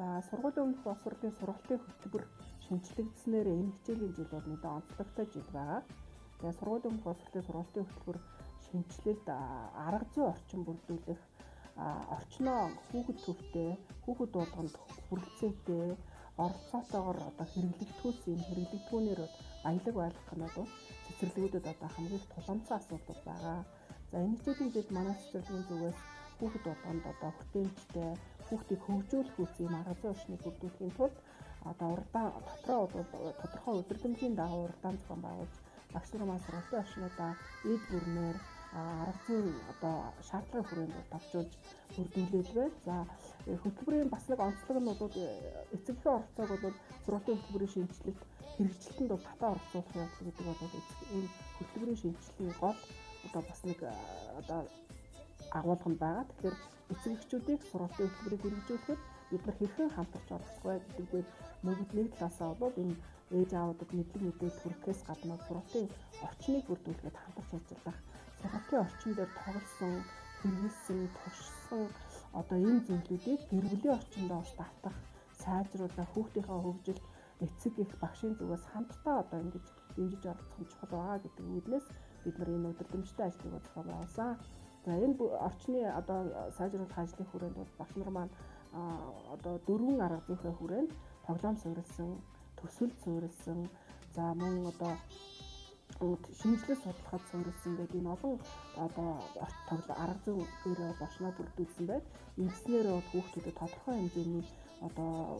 За сургуулийн өмнөх боловсролын сургалтын хөтөлбөр шинжлэгдснээр энэ хичээлийн жил бол нэгэн онцлогтой жил байгаа. Тэгээ сургуулийн өмнөх боловсролын сургалтын хөтөлбөр шинжилэлд арга зүй орчин бүрдүүлэх, орчноо хүүхэд төвтэй, хүүхэд дуулганд хүрэлцээтэй, оролцоотойгоор хэрэглэгдэхүйц энэ хэрэглэгдэхүүнээр баялаг байлгах нь бол цэцэрлэгүүдэд хамгийн тулгамдсан асуудал байгаа. За энэ хичээлийн жил манай цэцэрлэгийн зүгээс хүүхэд дуулганд хүртээмжтэй, хүүхдийг хөгжүүлэх үүсгэн арга зүй орчныг бүрдүүлэхийн тулд тодорхой удирдамжийн дагуу уралдаан зохион байгуулж багш нар маань сургалтын орчнуудаа ид бүрнээр арга зүй шаардлагын хүрээнд товчуулж бүрдүүлээд байна. За хөтөлбөрийн бас нэг онцлог нь бол эцэгхийн оролцоог бол сургалтын хөтөлбөрийн шинжилэлд хэрэгжилтэнд татаа оролцуулах явдал гэдэг бол энэ хөтөлбөрийн шинжилгээний гол бас нэг агуулга нь байгаа. Тэгэхээр эцэг эхчүүдийг сургалтын хөтөлбөрийг хэрэгжүүлэхэд бид нар хэрхэн хамтарч оролцох вэ гэдэг дээр мөнгөд нэг талаасаа бол энэ ээж аавуудад мэдлэг мэдээлэл хүргэхээс гадна сургалтын орчныг бүрдүүлэхэд хамтарч ажиллах, сургалтын орчин дээр тоглосон, хэрэгэлсэн, туршсан энэ зүйлүүдийг гэр бүлийн орчинд орж давтах, сайжруулах, хүүхдийнхээ хөгжил эцэг эх багшийн зүгээс хамтдаа ингэж дэмжиж оролцох нь чухал байгаа гэдэг үүднээс бид нар энэ удирдамжтай ажлыг зохион байгуулсан. За энэ орчны сайжруулах ажлын хүрээнд бол багш нар маань дөрвөн арга зүйн хүрээнд тоглоом суурилсан, төсөл суурилсан, за мөн шинжилгээ судлахад суурилсан гэдэг энэ олон арга зүйгээр болшноо бүрдүүлсэн байд. Ингэснээр хүүхдүүдэд тодорхой хэмжээний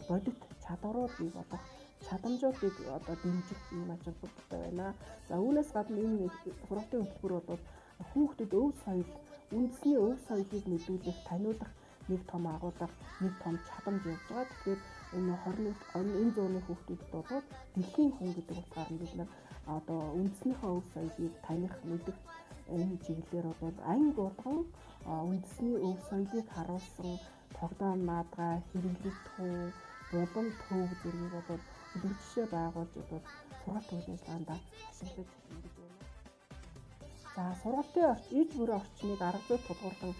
бодит чадварууд бий болох чадамжуудыг дэмжих юм ачааллуудтай байна. За үүнээс гадна энэ сургалтын хөтөлбөр бол хүүхдэд өв соёл, үндэсний өв соёлыг мэдүүлэх, таниулах нэг том агуулга, нэг том чадамж явж байгаа. Тэгэхээр энэ зууны хүүхдүүдэд бол дэлхийн хүн гэдэг утгаар нь бид нар үндэснийхээ өв соёлыг таних, мэдэх энэ чиглэлээр бол анги болгон үндэсний өв соёлыг харуулсан тогтоом наадгай, хэрэглэгдэхүүн, булан төв зэргийг бол бүлэг жишээ байгуулж сургалт үйл ажиллагаанд ашиглаж ингэж байна. За сургалтын иж бүрийн орчныг арга зүй тулгуурлан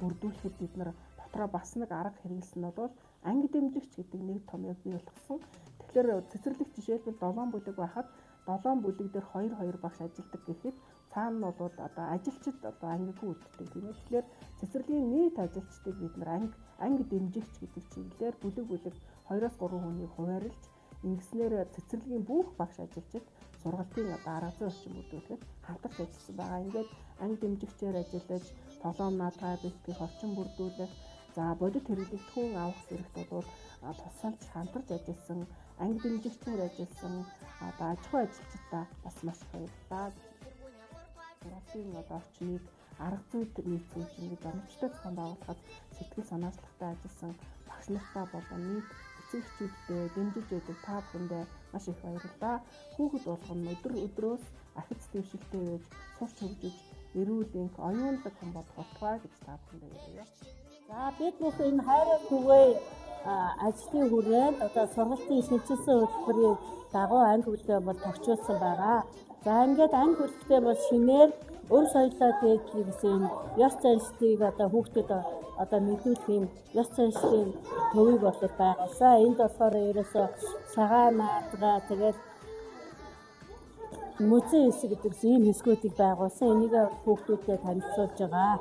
бүрдүүлэхэд бид нар дотроо бас нэг арга хэрэглэсэн нь бол анги дэмжигч гэдэг нэг том яг бий болгосон. Тэгэхээр цэцэрлэгт жишээлбэл 7 бүлэг байхад 7 бүлэг дээр 2 багш ажилладаг гэхэд цаана нь бол ажилчид ангигүй үлддэг тийм ээ. Тэгэхээр цэцэрлэгийн нийт ажилчдыг бид нар анги дэмжигч гэдэг чиглэлээр бүлэг 2-3 хүнийг хуваарлж ингэснээр цэцэрлэгийн бүх багш ажилчид сургалтын арга зүй орчин бүрдүүлэхэд хамтарч ажилласан байгаа. Ингээд анги дэмжигчээр ажиллаж, тоглоом наадгай бэлтгэх, орчин бүрдүүлэх, за бодит хэрэглэгдэхүүн авах зэрэгт бол тусалж хамтарч ажилласан, анги дэмжигчээр ажилласан аж ахуй ажилчдаа бас маш их баярлалаа. Сургалтын орчныг арга зүйд нийцүүлж ингэж оновчтой зохион байгуулахад сэтгэл санаачлалтай ажилласан багш нартаа болон нийт эцэг эхчүүдтэй дэмжиж байдаг та бүхэндээ маш их баярлалаа. Хүүхэд болгоно өдрөөс ахиц дэвшилтэй байж сурч хөгжиж эрүүл энх оюунлаг хүн болох болтугай гэж та бүхэндээ ярьъя. За бид бүх энэ хайрын түвээ ажлын хүрээнд сургалтын шинжилсэн хөтөлбөрийн дагуу анги хөдөлгөөн тогтчулсан байгаа. За ингээд анги хөдөлгөөнтэй бол шинээр өв соёлоо дээдлэх гэсэн ёс заншлыг хүүхдэд мэдүүлэх юм ёс заншлын төвийг байгуулсан. Энд болохоор ерөөсөө цагаан наадгаа тэгээд музей хэсэг гэдэг ийм хэсгүүдийг байгуулсан. Энийг хүүхдүүдэд танилцуулж байгаа.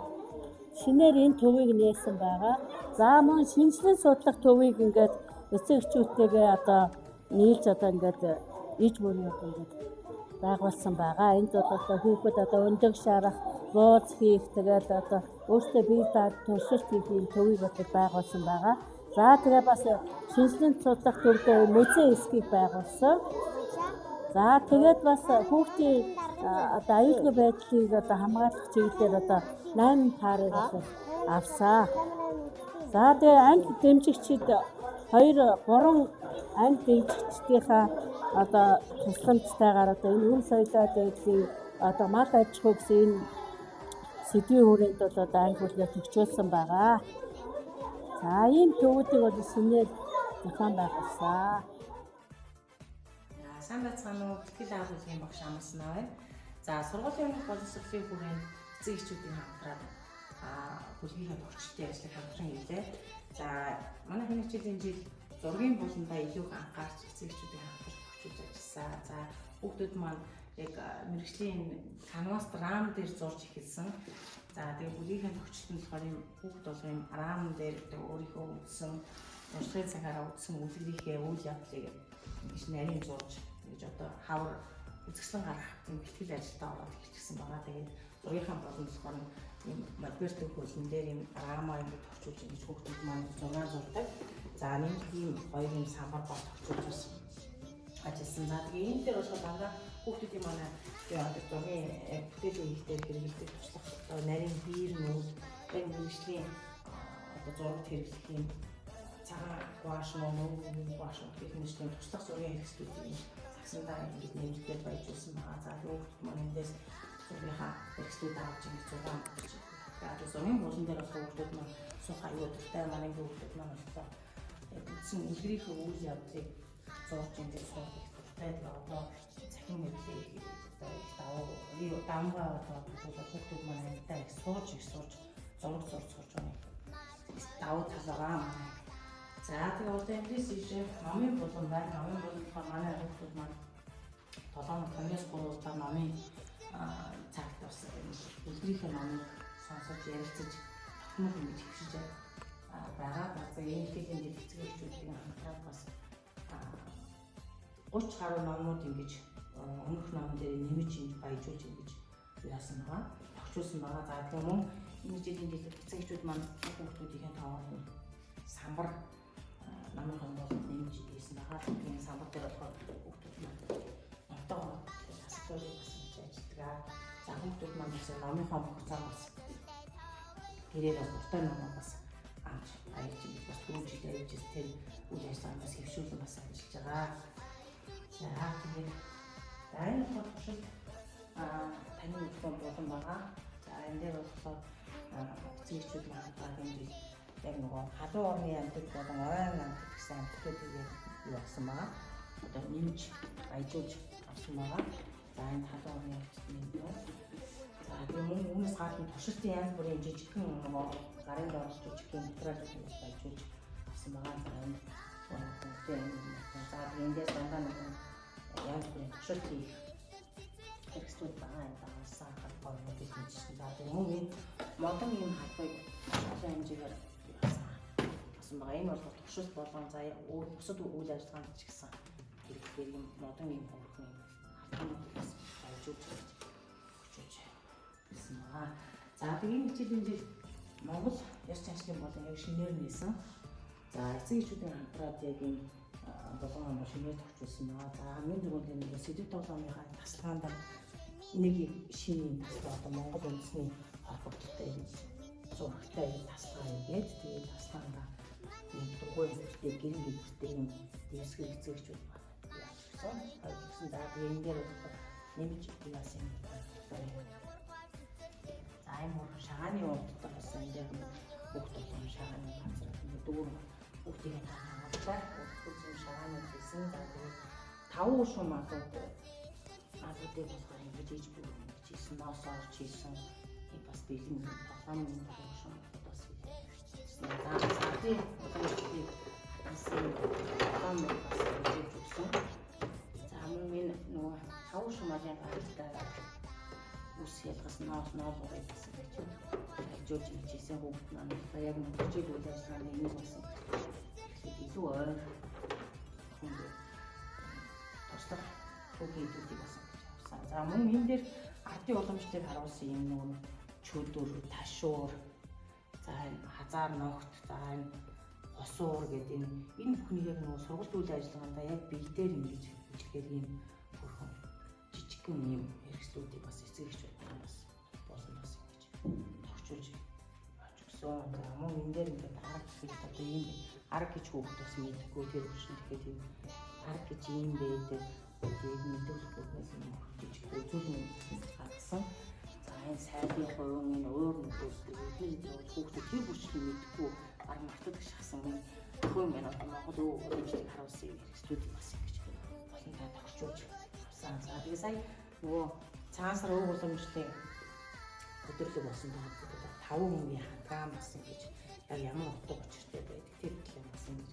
Шинээр энэ төвийг нээсэн байгаа. За мөн шинжилэн судлах төвийг ингээд эцэг эхчүүдтэйгээ нийлж ингээд иж бүрийн ингээд байгуулсан байгаа. Энд хүүхэд өндөг шарах, бууз хийх, тэгээд өөртөө бие дааж туршилт хийх юм төвийг байгуулсан байгаа. За тэгээд бас шинжилэн судлах төвдөө музей хэсгийг байгуулсан. За тэгээд бас хүүхдийн аюулгүй байдлыг хамгаалах чиглэлээр 8 таарыг авсан. За тэгээд анги дэмжигчид 2-3 анги дэмжигчдийнхаа тусламжтайгаар энэ өв соёлоо дээдлэх мал аж ахуй гэсэн энэ сэдвийн хүрээнд анги хөдөлгөөн төгчүүлсэн байгаа. За ийм төвүүдийг шинээр зохион байгуулсан. Сайн байцгаана уу? Бэлтгэл агуулгын багш Амарснаа байна. За сургуулийн өмнөх боловсролын хүрээнд эцэг эхчүүдийн хамтраад бүлгийн төвчтэй ажлыг хамтран хийлээ. За манай хэмжээлийн жил зургийн буландаа илүү их анхаарч эцэг эхчүүдийн хамтарч тохижуулж ажилласан. За хүүхдүүд маань яг мэрэгжлийн канвас рам дээр зурж эхэлсэн. За тэгээ бүгдийн тохиолдолд нь болохоор юм хүүхд болго юм рам дээр өөрийнхөө үзсэн урсгалын цагаараа үзсэн үлгэрийнхээ үйл явдлыг ингэж нарийн зурж ингэж одоо хавар үзэсгэлэн гаргах юм бэлтгэл ажилдаа ороод эхэлчихсэн байгаа. Тэгээд зургийнхаа болон болохоор юм модерн хөлн дээр юм рамаа ингэ тохижуулж ингэж хүүхдүүд маань зураг зурдаг. За нэг тийм гоё юм самбар бот тохижуулж ажилласан. За тэгээ энэ дээр болохоор дандаа хүүхдүүдийн манай одоо зургийн бүтээлийн хийхдээ хэрэглэдэг туслах одоо нарийн биер нүүд яг мэрэгжлийн одоо зурагт хэрэглэх юм цагаан гуаш нүүн гуаш гэх мэтийн туслах зургийн хэрэгслүүдийг сагсандаа ингэж нэмэлтээр баяжуулсан байгаа. За хүүхдүүд маань эндээс зургийнхаа хэрэгслүүд авч ингэж зураг авч байгаа. Зургийн булан дээр болохоор хүүхдүүд маань суух аюул дуртай манай хүүхдүүд маань болохоор үндсэн үлгэрийнхээ үйл явдлыг зурж ингэж суух дуртай. Одоо цахим мэдлэг одоо их давмгаа одоо хүүхдүүд маань амьтаа их сууж зураг зурж байгаа. Давуу тал байгаа манай. За тэгээ одоо эндээс ийш номын булан байна. Номын булан манай хүүхдүүд маань 7-3 удаа номын цагт бас үлгэрийнхээ номыг сонсож ярилцаж тогтмол ингэж хөвшиж байгаа. За энэ хэлний эцэг эхчүүдийн хамтраад бас 30 гаруй номнууд ингэж өмнөх номон дээр нэмж баяжуулж ингэж яасан байгаа. Тогтчулсан байгаа. За тэгээ мөн энэ жилийн эцэг эхчүүд маань хүүхдүүдийн тоогоор самбар намын хоног нэмж ийсэн байгаа. Тэгээд самбар дээр болохоор хүүхдүүд маань номтойгоо асуулт бас ажилладаг. За хүүхдүүд маань бас номынхоо хугацаа бас гэрээр дуртай номоо бас авч аялж бас түрүүжид аялж тэр үйл ажиллагаа бас хэвшүүлэн бас ажиллаж байгаа. За тэгээд энэ болохоор таны үгэн болон байгаа. За энэ дээр болохоор эцэг эхчүүд маань энэ яг нөгөө халуун орны амьтад болон оройн амьтад гэсэн амьтдуудыг юу авсан байгаа. Одоо нэмж баяжуулж авсан байгаа. За энэ халуун орны амьтад нэмээ. За тэгээ мөн үүнээс гадна туршилтын янз бүрийн жижигхэн нөгөө гарын дорж жижигхэн материалуудыг баяжуулж авсан байгаа. За энэ за эндээс дандаа нөгөө янз бүрийн туршилт хийх хэрэгслүүд байгаа юм дагуулсан холбоотыг хийжсэн. За тэгээ мөн энэ модон юм халбыг олон хэмжээгээр асан байгаа. Энэ бол туршилт болон за бусад үйл ажиллагаанд ч гэсэн хэрэглэх юм модон юм хөрхөн хатгамжууд баяжуулж гэсэн байгаа. За тэгээ энэ хичээлийн жил Монгол ёс заншлын болон яг шинээр нээсэн. За эцэг эхчүүдийн хамтраад яг энэ 7 он шинээр тогтчихсан байгаа. За хамгийн түрүүнд энэ сэдв тоглоомынхаа тасалгаанд нэг шинийн таслал одоо Монгол үндэсний холбогдолтой зурагтай таслал хийгээд тэгээд тасалгаанд дугуй хэрэгтэй гэрэн хэрэгтэй юм дэвсгэр эцэг эхчүүд яасан. Тэгсэн за тэгээ энэ дээр нэмж яасан юм байна. За энэ мөр шагааны урдтай бас энэ дээр хүүхдүүд юм шагааны газар дүүр хүүхдийн хангалттай хүүхдийн шагааны хийсэн. За тэгээд 5 шум адуудыг болохоор ингэж ийж бүр ингэж хийсэн. Ноос орж хийсэн. Бас бэлэн тоглоомын шум бас хийсэн. За тийм болохыг хийсэн. Тоглоом бас хийж өгсөн. За мөн энэ нөгөө 5 шумын гаралтай ус ялгас ноос урыг гэсэн гэж хажуулж хийсэн хүүхд маань яг нэг хичээл үйл ажиллагааны нэг болсон. Илүү ойр хүмүүс туслах хүүхдүүдийг бас авсан. За мөн энэ дээр ардын уламжлалыг харуулсан юм нөгөө чөдөр, ташуур, за энэ хазаар ногт, за энэ хосуур гэдэг энэ бүхнийг яг нөгөө сургалт үйл ажиллагаанд яг бие дээр ингэж үйлчлэхээр ийм хөрхөн жижигхэн ийм хэрэгслүүдийг бас эцэг эхчүүд бас болно бас ингэж тогтчулж авч өгсөн. За мөн энэ дээр ингээд арга гэж одоо ийм арга гэж хүүхд бас мэдхгүй тэр хүчин тэгэхээр тийм арга гэж ийм байдаг. Тэгээд мэдүүлэхээс юм жижиг үзүүлэн гаргасан. За энэ сайдын хувийн энэ өөр нөхөрлөлт эдгээр хүүхдүүд тэр хүчлийг мэдхгүй арга мартдаг шахсан өхөн мэн одоо Монгол өвчтөг харуулсан хэрэгслүүд бас ингэж болонтой тогтчулж авсан. За тэгээ сая нөгөө цаасар өв уламжлалын өдөрлөг болсон байгаа. 5 хүний хадгаан бас ингэж яг ямар утга учиртай байдаг тэр талаар бас ингэж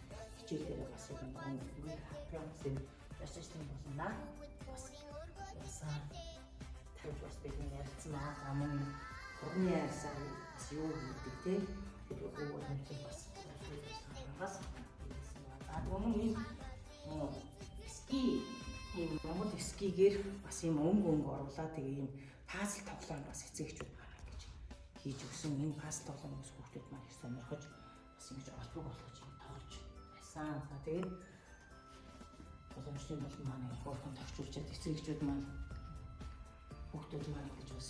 хичээл дээр бас юм хапион яшчилсан болно. Бас яасан тарих бас бидний ярилцсан аа мөн урны яасан бас юу гэдэг те тэр өөр юм бас бас адгомын ски ийм Монгол скигээр бас ийм өнгө оруулаад тэгээ ийм пазл тоглоом бас эцэгчүүд байна гэж хийж өгсөн. Энэ пазл тоглоомоос хүүхдүүд маань их сонирхож бас ингэж олбог болгож юм тоолж байсан. За тэгээд боломжтой бол манай хөрхөн товчулчаад эцэгчүүд маань хүүхдүүд маань ингэж бас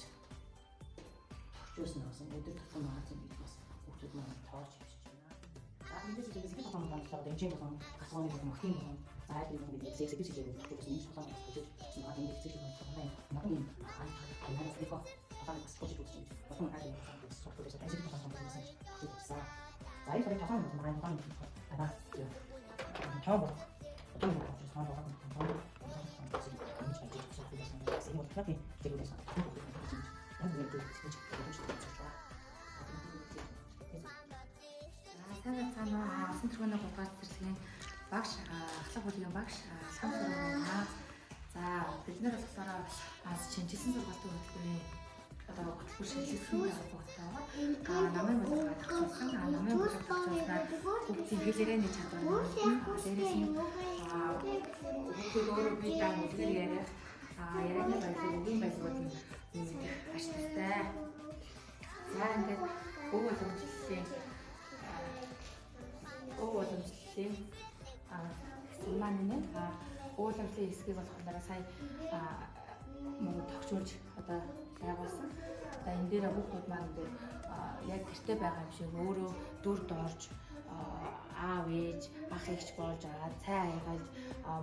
товчулсан гэсэн өдөр тутмын магац ингэж бас хүүхдүүд маань тоолж хийж байна. За мэдээж тэгээд сэтгэл хөдлөм бодлого дэмжин болон гасгооны махын болон зааж юм гэдэг сэксэж байгаа гэж нэг шалгал гэж байгаа юм хэцүү юм байна. Намын анхаарал хэвко таван скотч гэж болон ажил софтверээс ажил болгох гэсэн чинь за энэ хоёр таван маань таван ара таван болох таван болох гэсэн байгаа юм. Цаана асан тэргүүний гуйгаас зэрлэгийн багш ахлах бүлгийн багш самсараа. За бид нар болохоор шинжилсэн сургалтын хөтөлбөрийн одоо хөтөлбөр шилжүүлсэн байгаа. Намын бодлогоо тогтоосон. Намын бодлого тогтоосноор бүгдийн хэлээрээ нэг чадвар нь дээрээс нь бүгд өөрөө бие даамжлэр яриах ярианы баялаг үгийн баялагууд нь ашигтай. За ингээд өв боломжлолын маань ууламжлалын хэсгийг болохоор сая мөн тогтчулж одоо байгуулсан. Одоо энэ дээр хүүхдүүд маань ингээд яг гэртээ байгаа юм шиг өөрөө дүр доорж аав ээж ах эгч болж цай аягалж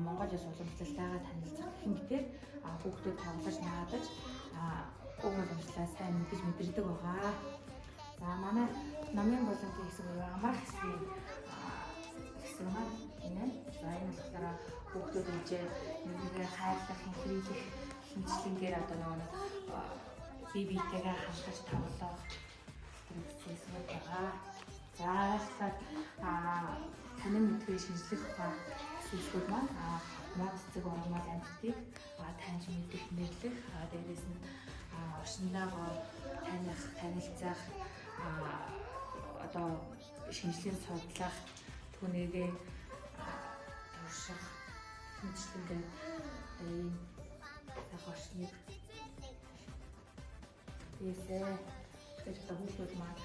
Монгол улс уламжлалтайгаа танилцах гэх мэтээр хүүхдүүд тоглож наадаж өв уламжлалаа сайн мэдэж мэдэрдэг байгаа. За манай намын бодлогын хэсэг буюу амрах хэсгийн хэсэг маань энэ. За энэ болохоор хүүхдүүд ижээ нэгнийгээ хайрлах, хинхрийлэх хэмжлэнгээр одоо нэг бие биетэйгээ хамтарч тоглох хэсэг байгаа. За танин мэдгээ шинжлэх ухаан хэсгүүд маань мод цэцэг ормол амьтдыг таньж мэдэх, нэрлэх, дээрээс нь орчиндоо таних, танилцах одоо шинжлэх судлах түүнийгээ турших хэмжлэгээр ийм орчныг ийсээ тэр хүүхдүүд маань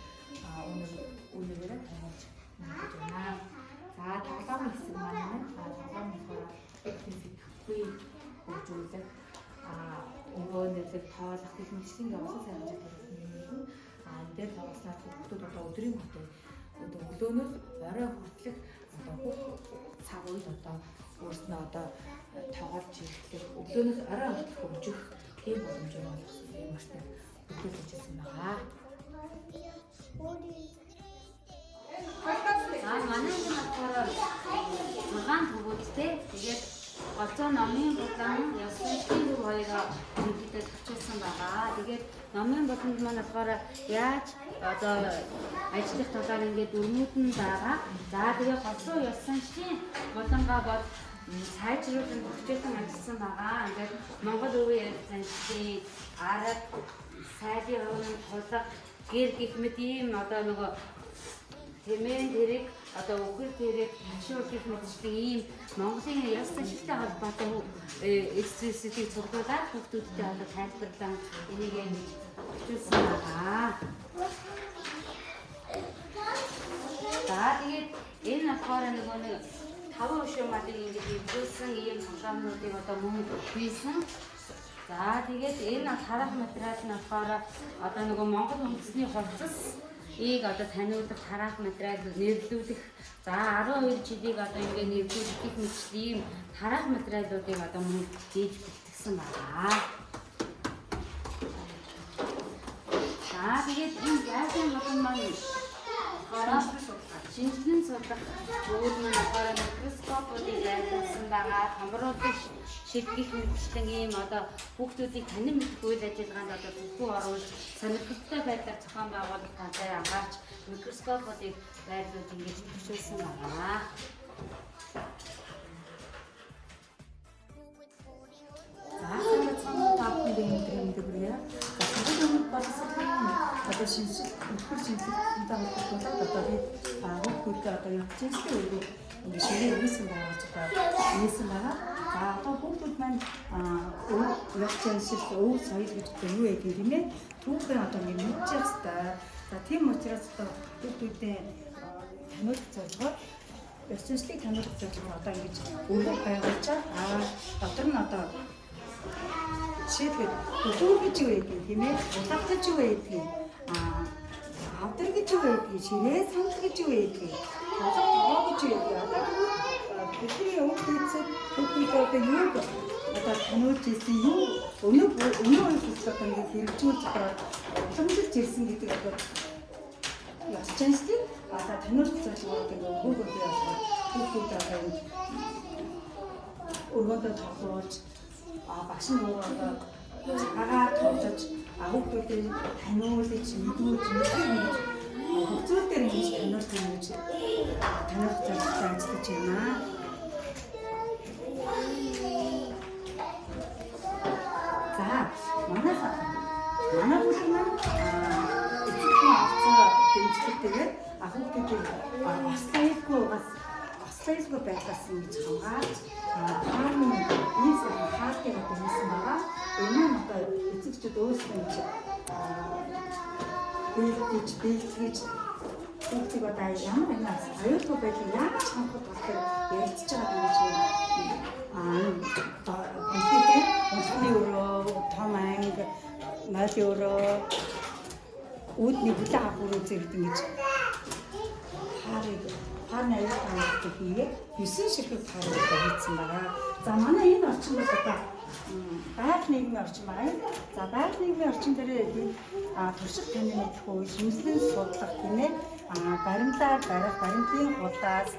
үнэгээр таниулж мэдэж байна. За тоглоомын хэсэг маань тоглоом болохоор сэтгэхгүй хөгжүүлэх өнгөө нэрлэх тоолох гэх мэтчлийн олон сайн хэмжээтэй нэмэлтэн энэ дээр тоглосноор хүүхдүүд одоо өдрийн хөтөө өглөөнөөс орой хүртэлх одоо цаг үед одоо өөрснөө одоо тоглож ирэхлээр өглөөнөөс орой хүртэлх хөгжих тийм боломж олгосон юм аштай бүтээлж ирсэн байгаа. За манай энэ болохоор 6 төвөөдтэй тэгээд голцоо номын бодлого ясны төв хоёроо нэгдээд төвчүүлсэн байгаа. Тэгээд номын бодлогод маань болохоор яаж одоо ажлын талаар ингээд өрнүүд нь байгаа. За тэгээд голцоо ясны болонгаа бол сайжруулан төвчүүлсэн ажилласан байгаа. Ингээд Монгол өвийн заншлын арга сайдын өрнөд тулга гэр гэх мэт ийм одоо нөгөө Тэмээн тэрэг одоо үхэр тэрэг ташуур гэх мэтчлийн ийм Монголын ёс заншилтай холбоотой экспрессивийг цуглуулад хүүхдүүдтэй одоо тайлбарлан энийг хөгжүүлсэн байгаа. За тэгээд энэ болохоор нөгөө нэг 5 өшөө малыг ингэж хөгжүүлсэн ийм програмуудыг одоо мөн хийсэн. За тэгээд энэ харах материал нь болохоор одоо нөгөө Монгол үндэсний хувцас одоо таниулах тараах материал нэрлүүлэх за 12 жилийг одоо ингээд нэрлүүлэх гэх мэтчлийн тараах материалуудыг одоо мөн хийж бэлтгэсэн байна. За тэгээд энэ яасан болон маань шинжилэн судлах зүйл маань болохоор микроскопуудыг байлгасан байгаа. Томруулах шилжих мэтчлэн ийм одоо хүүхдүүдийг танин мэдэх үйл ажиллагаанд одоо зөвхөн оруулж сонирхолтой байдлаар зохион байгуулах талаар анхаарч микроскопуудыг байлгуулж ингэж төвшүүлсэн байна. Одоо шинжлэх нөхөр шинжилгээтэй холбоотой одоо би хүүхдүүдтэй одоо явчихсан үеийг ингэ ширээ өгсөн байгаа гэж нээсэн байгаа. За одоо хүүхдүүд маань явчихсан шиг өв соёл гэж юу вэ гэх юм бэ? Түүхээ одоо ингэ мэдчихэж байгаа. За тийм учраас одоо хүүхдүүдээ таниулах зорилгоор ертөнцийн таниулах зорилгоор одоо ингэж өгөх байгуулж дотор нь одоо жишээлбэл өдөр гэж юу гэдэг тийм ээ? Улаах гэж юу гэдэг авдар гэж юу гэдэг, ширээ санал гэж юу гэдэг, толгой гэж юу гэдэг. Бидний өвчтөд хүүхдүүд юу одоо таниулж ирсэн юу өнөө үйлчлэлд ингээд хэрэгжүүлж байгаа уламжлалж ирсэн гэдэг одоо яс чанслыг одоо таниулах зорилгоор гэдэг хүүхдүүд одоо өргөдөө тоглож багш нь одоо цагаагаар тоглож хүүхдүүдийг таниулж мэдүүлж хөгжүүл дээр ингэж таниулж ингэж таниулах зорилготой ажиллаж байна. За манай бүлэг маань эцэгхэн авцаа дэмжлэгтэйгээр хүүхдүүдийг ослайгүй байхаас ингэж хамгаалж хааны ийм хаалтыг өгсөн байгаа. Энэ нь одоо эцэгчүүд өөрсдөө ингэж бэлтгэж хүүхдийг одоо ямар нэгэн аюулгүй байдлыг яаж хангах болохоор ярилцж байгаа юм шиг өнцгний өрөө, том анги, мал өрөө, үүдний бүлэг агууруу зэрэг ингэж хааны аюулгүй хийгээ 9 ширхэг таарыг хийсэн байгаа. За манай энэ орчин бол одоо байгаль нийгмийн орчин байна. За байгаль нийгмийн орчин дээр туршилт таний мэдэх үе шинжилгээ судлах тийм ээ баримлаар барих баримтын худаас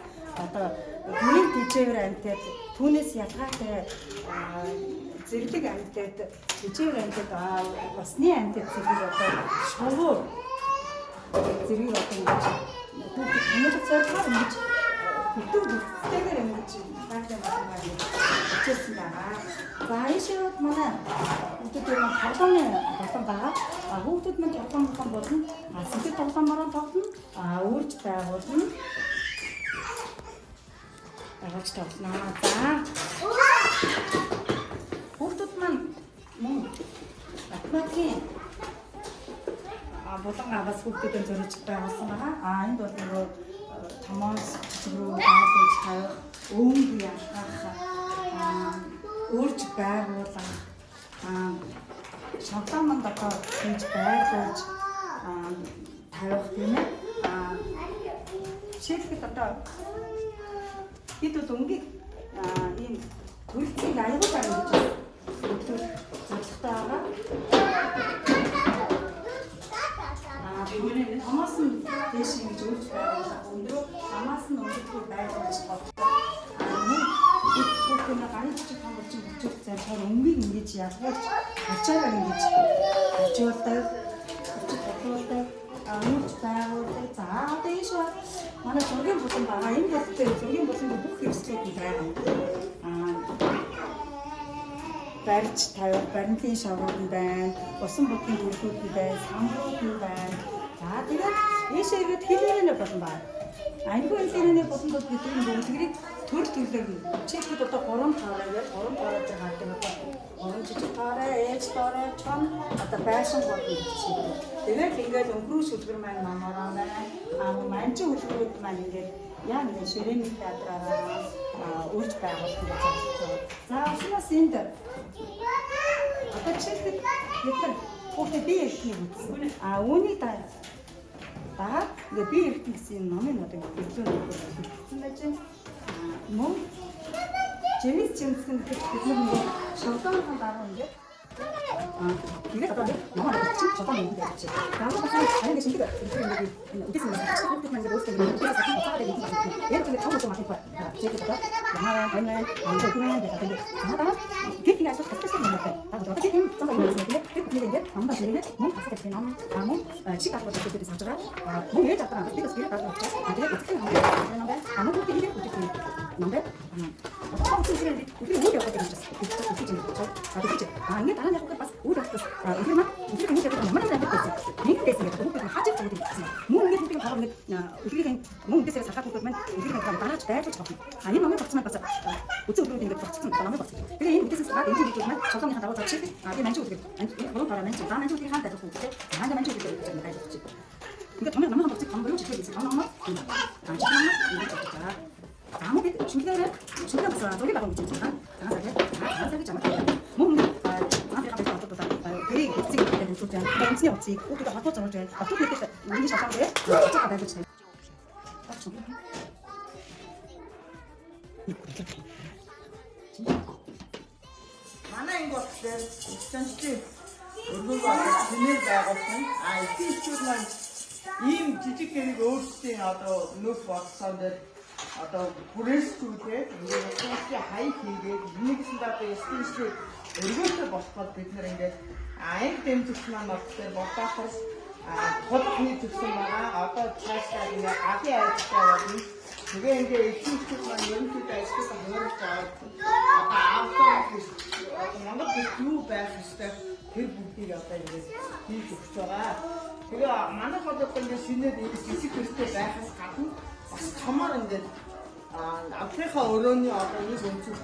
одоо гэрэл дижээр амьтад түүнээс ялгаатай зэрлэг амьтад дижээр амьтад басны амьтад зэрэг одоо шувуу зэрэг одоо ингэж хүүхд таниулах зорилгоор ингэж бүтэн бүтцтэйгээр ингэж байгаль байна хичээсэн байгаа. За ийшээд манай хүүхдүүд маань тоглоомны болон байгаа. Хүүхдүүд маань тоглоом болно. Сэтгэл тоглоомоор тоглоно. Үрж байгуулна. Байгуулж тоглоно. За хүүхдүүд маань математикийн болон аваас хүүхдүүдийн зориулж байгуулсан байгаа. Энд бол нөгөө томоос рүү даалгавар тавих, өвөг ялгах, өөрч байгуулах, шавтааманд одоо хийж байгуулж тавих тийм ээ. Жишээлбэл одоо бид бол өнгийг ийм төрөлцийг аюулгаар ингэж зөвлөх зорилготой байгаа. Томоос нь дэш ингэж өөрч байгуулах, өндрөө хамаас нь өндөрлөө байгуулж тоглох. Хүүхдийн ганц том болсон бүжиг зархаар өнгийг ингэж ялгуулж ачаагаар ингэж хажуулдаг, бодлуулдаг, өөрч байгуулдаг. За одоо ийш манай зургийн булан байгаа. Энэ бүлгээр зургийн булангийн бүх хэрэгслүүд байгаа. Барьж тавих, баримтын шавууд нь байна, усан бүдгийн төлөвүүд нь байна, самбууд нь байна. За тэгээд ийшээ ирэхэд хэлээрээ болон байна. Айгүй хэлээрээ болонгод бидний бүгдийг төр төрлөг нь. Чихэд одоо 3 таараа гэж 3 таараа дээр хаадаг одоо 3 жижиг таараа, ээж таараа, чон одоо байшин болно гэж. Тэгээд ингээд өнгөрөө шүлгэр маань намаараа байна. Манчин хөлгөрүүд маань ингээд яа нэг ширээний театраараа үрж байгуулсан гэж байна. За уснаас энд одоо чихэд бид хүүхдээ бие эрхний үзсэн. Үүний дагаад ингээ бие эрхний гэсэн номын одоо бичлэг хийсэн байж байна. Мөн жимс гэдэг бид нэг шавтааны дараа ингээд тэгээд одоо намайг чинь жолоо юм гэж чи. Даавал бас аим шиг үдээс нь хүүхдүүд маань өөрсдөө үдээс ахын цаадаг юм байна. Яг л том том ахын ба. Чигээр одоо ямаа ханаа англи гүрэн гэдэг. Надаа тийм ажил хэвчээ юм байна. Одоо тийм том юм байна. Тэгээд ингээд амбаа ширээ мөн хасдаг юм аа мөн чи гал бодож байдаг санаж байгаа. Мөн яаж одоо тийм бас гэрээ гал бодож байгаа. Тэгээд эцэг юм байна. Амаа хүүхдээ хийх гэж байна. Намбай одоо тийм үгүй юу явах гэж байна. Ингээд дараа нь яг бас үйл явдал энэ маань үгүй юм гэдэг нь манай амьд байсан. Нэг дэсээ гэдэг хүүхдүүд хаач явж байгаа юм. Мөн ингээд хүүхдийн хаа ингээд өглөгийн мөн дэсээс харахад хүүхдүүд маань өглөгийн хаа дараач дайрлаж байгаа. Энэ намайг багцсан бас үцэг өдрүүд ингээд багцсан намайг багцсан. Тэгээ энэ дэсээс гараад энэ хүүхдүүд маань шалгууныхаа даваа зогсчих. Тэгээ маньч үгүй. Энэ гурван дараа маньч. За маньч үгүй хаан дайрлах хүүхдтэй. Хаан маньч үгүй гэж байна. Ингээд намайг багцсан хамбар юу чигээр байсан. Намайг ингэж байгаа. Аамо бид чүлгээр бас зургийг авах гэж байна. За гэж амт. Мөн тэрийг эцэг гэдэг нь зүгтэн. Үнцний утсыг хүүхдэд холбоо зорж байна. Хотод нэгт үний шалгуур дээр цацгаа дайгаж байна. Манай энэ болохоор экстеншн өргөн болоод хэмээр байгуулсан. Эцэгчүүд маань ийм жижиг хэрэг өөрсдийн одоо нөх бодсон дээр одоо бүрээсчүүлээд ингээд өөрсдийн хай хийгээд нэгсэн одоо экстеншн өргөнтэй болоход бид нэр ингээд аян дэмжигч маань болохоор бодохоор тодхны төгсөн байгаа. Одоо цаашаа ингээд гадны ажилтаа болно. Тэгээ ингээд эцэгчүүд маань ерөнхийдөө ажлыг хөнгөрүүлж аваад одоо автоматик Монгол бид юу байх ёстой тэр бүгдийг одоо ингээд хийж өгч байгаа. Тэгээ манайх одоо ингээд шинээр жижиг хэрэгтэй байхаас гадна бас чамаар ингээд Африкийн өрөөний одоо нэг өнцөг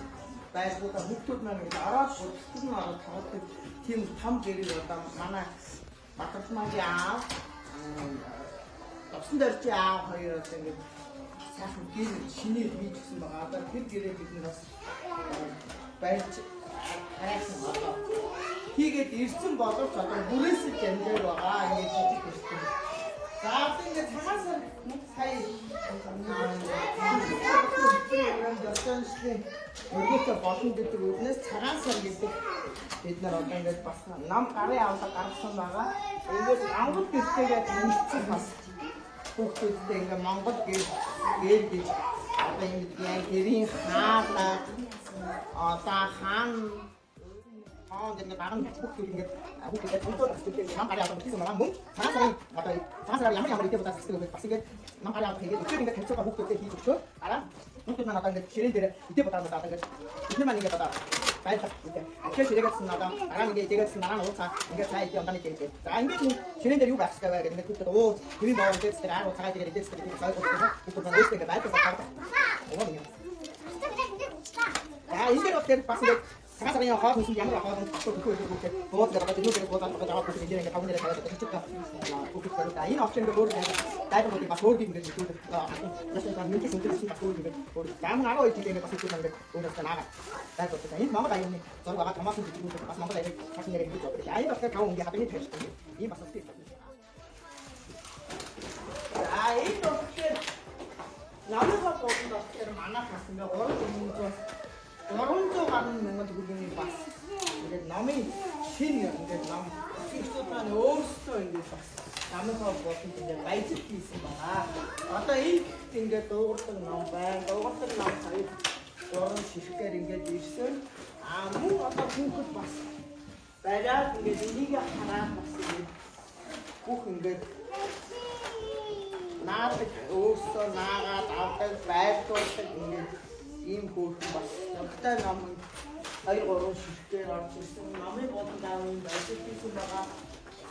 байлгуудаа хүүхдүүд маань ингээд ороод бүртгэл нь ороод тоглодог тийм том гэрэг одоо манай Батархмаагийн аав Товсон дөржи аав хоёр одоо ингээд сайхан гэр шинээр хийж гисэн байгаа. Одоо тэр гэрээ бид нар бас барьж хараасан одоо хийгээд ирсэн боловч одоо бүрээсэж амжаар байгаа ингэж жижиг хэлсэн. За ингээд цагаас сая өргөтэй болон гэдэг үгнээс цагаасаар гэдэг бид нар одоо ингээд бас нам гарын авлага гаргасан байгаа. Ингээд Монгол гэртэйгээ танилцсан бас хүүхдүүдтэй ингээд Монгол гэр гэж одоо ингээд яг гэрийн хаалга одоо хаан ингээд баган хүүхдүүд ингээд хүүхдүүд хүүхдүүд нам гарын авлага хийсэн байгаа мөн цагаасаар ямар идэ бодож байгаа бас ингээд нам гарын авлага хийгээд өчигдөр ингээд танилцсан хүүхдүүдтэй хийж өгчөө дараа хүүхдүүд маань одоо ингээд ширээн дээр идэ бодож байгаа ингээд эдгээр маань ингээд одоо байлах гэдэг. Ахиа ширээгээсэн одоо дараа нэг идэгсэн дараа нь ууцаа ингээд цаа идэ ондааны гэдэг. За ингээд ширээн дээр юу байх хэрэгтэй вэ гэдэг ингээд хүүхдүүд оо гэрийн баавар дээр тэр аа цаа идэ идэ гэдэг цаа идэ хүүхдүүд маань өөрсдөө ингээд байлах байгаа. Оо юм. Энэ дээр бас ингээд цагаасаа яа хаа хүсэл ямар хаа хүүхдүүд бод гэдэг нь бод байгаа хүүхдүүд ингээд таван дээр тавиад өгчихөв. Хүүхдүүд энэ опшн дээр өөр дайвар бас өөр юм гэдэг хүүхдүүд яасан нэг юм дээр бас өөр юм өөр гам агуу ижилээ бас хүүхдүүд ингээд өөрөөсөө наагаад дайвар гэдэг. Энэ Монгол аюуны зураг байгаа томоохон хүүхдүүд бас Монгол аюуны хашин нэрийг хийж байгаа. Аюу болохоор тав ингээд хадны тавьчихсан. Ийм бас үстэй. Энэ болохоор намайг бодсон болохоор манайх бас ингээд 300 гаруй мянган төгрөгийн бас ингээд номын шин ингээд ном ихтэй маань өөрсдөө ингээд бас намайгаа болон ингээд баяжил хийсэн байгаа. Одоо энэ ингээд дуугардаг ном байна. Дуугардаг ном хоёр гурван ширхгээр ингээд ирсэн. Мөн одоо хүүхэд бас бариад ингээд энийг хараад бас ингээд бүх ингээд наадаг өөрсдөө наагаад авдаг байлгуулдаг ингээд ийм хөөрхөн бас өгтэй ном 2-3 ширхгээр орж ирсэн. Намын болон даавын баяжил хийсэн байгаа.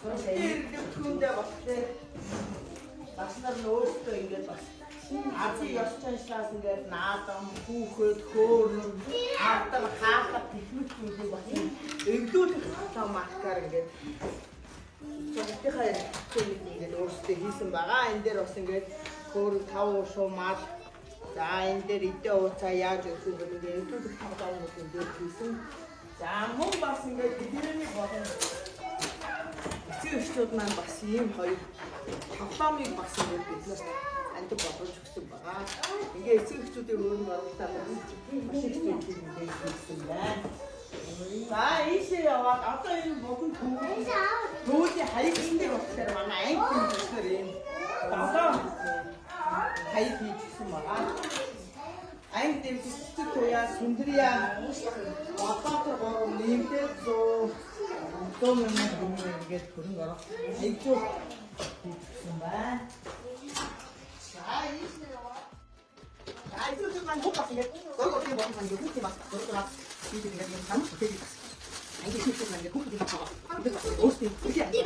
Тэрхүүндээ болохоор бас нар өөртөө ингээд бас Азийн ёс заншлаас ингээд наадам, хүүхэд, хөөрөн, ардал, хаалга техникүүдийг бас эвлүүлэх том маркаар ингээд цогтойхоо ингээд өөртөө хийсэн байгаа. Энэ дээр бас ингээд хөөрөн 5 шуу мал за энэ дээр идэ ууцаа яаж өгсөн гэдэг ингээд эвлүүлэх том зааврууд ингээд хийсэн. За мөн бас ингээд бидний болон эцэгчүүд маань бас ийм хоёр тоглоомыг бас ингээд биднээс андг болгож өгсөн байгаа. Ингээд эцэгчүүдийн өрөөнд оруулаад маш их зүйл ингээд хийсэн байна. За ийшээ яваад одоо энэ бүгд төвөлийн хаяг дээр болохоор манай англи хэлээр энэ одоо хаяг хийсэн байгаа. Англи дэвсэлт туяа сүндрия бататар гоо нэмдээ зөө мөн ингээд хөрөнгө орох хаяг хийсэн байна. 이거 좀 많이 못 봤는데 너희가 어떻게 먹는 건지 혹시 막 너희가 막 이제 내가 지금 잘못 되게 봤어. 이게 실수는 이제 혹시 막 봐봐. 이거 막 옷이 이게 안 돼.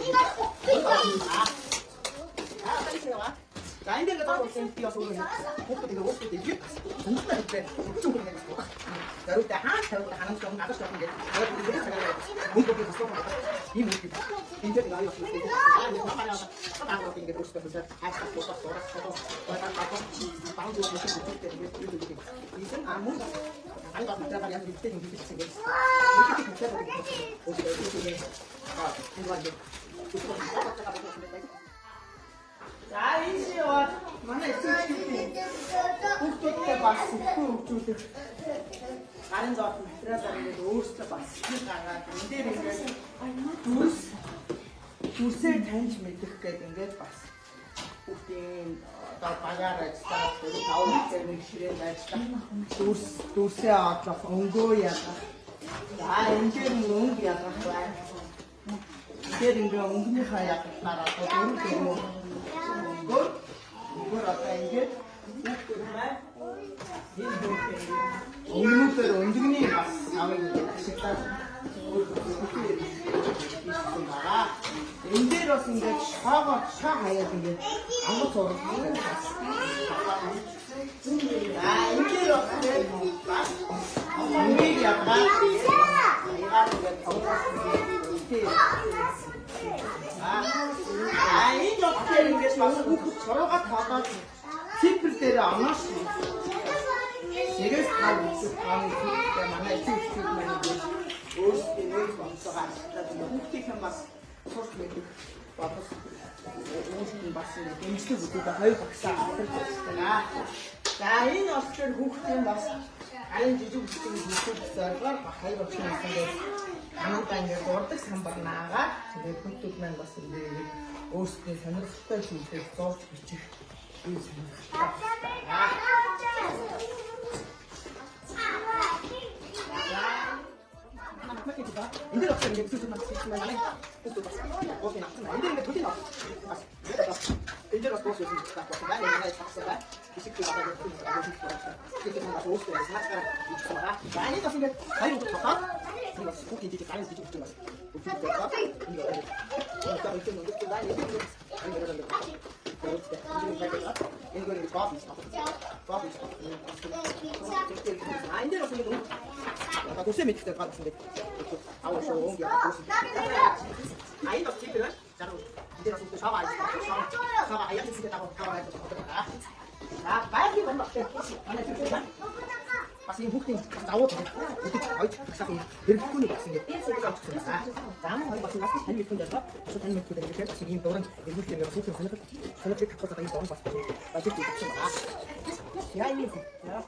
빨리 들어가. 라인들가 따로 없으면 뛰어서 오는 옷도 되게 옷도 되게 봤어. 정말 그때 엄청 고생했어. 저럴 때 하나 좀 나도 좀 이제 내가 이제 몸도 되게 봤어. 이 모습이 이제 나이 왔을 때 아, 이거 말이야. 나도 이게 보시다 보자. 아, 딱 보고 방도 이렇게 못할 때 이게 이건 아무 아니 나 내가 말이야 이때 좀 이렇게 생겼어. 이렇게 붙여버리고 옷을 이렇게 아, 이거 이제 자, 이시와 만에 쓰시기 국토때 봤어. 국토때 다른 거 같은 들어가는데 오스터 봤어. 그러니까 근데 두세 단심을 듣게 된 게 봤어. 국빈 다 바가라 진짜 우리 나올 때는 실에 진짜 두세 아까 온 거야. 나 인제는 온 거야. 이제는 그 엉덩이 하야 나가서 모르고 이걸 아까 이게 오늘부터 엉덩이 나오는 식당 있습니다. 인제로 쓴게 샤가야 된게 아무것도 없는 아 인제로 쓴게 엉덩이야 다 내가 이게 경험했는데 아니 저렇게 하는 게 저러가 다가 짚을 때를 안 왔어. 이게 다 무슨 다음에 짚을 때 만나야 짚을 옷이 내일 없어가 나도 혹시 편막 소스를 와서 옷이 봤으니 음식을 못다 거의 박사 그렇게 했잖아. 자, 이 녀석들 혹시 막 다른 지주 음식을 못했어. 거의 박사였는데 아무것도 안 되고 어떻게 한번 나가 근데 그것만 봤는데 옷을 생각했다 줄때 써 있지. 이 인들 없으면 이제 무슨 막 쓰지만 안에 또 어디 나쁘나 인들 도지 나 인들 없고 무슨 딱 나 내가 작사가 이식도 받아서 이렇게 좀 옷을 사다가 입혀라 많이 더 생겨 아이고 좋다 이거 스포키 이제 가는 뒤쪽 좀 왔어 어떻게 될까 이거 딱 이렇게 놓고 나 이거 아니 내가 좀 그렇게 이제 갈까 이거는 커피 아 인들 없으면 너무 약간 도세 밑에 될 것 같은데 아우 쇼 아이도 집들은 자 이제는 또 샤워 아이야 쓰겠다고 샤워할 거 어떨까 자 빨리 먼저 안에 들어가 pasing bukti tahu tuh itu kau sakit berpikun pasing itu sekarang sudah kamu harus pasing lagi hanya pun jatuh sekarang itu dari kita pasing orang berpikir yang sudah kalau kita kau tak tahu pas pasing kita semua ya ini ya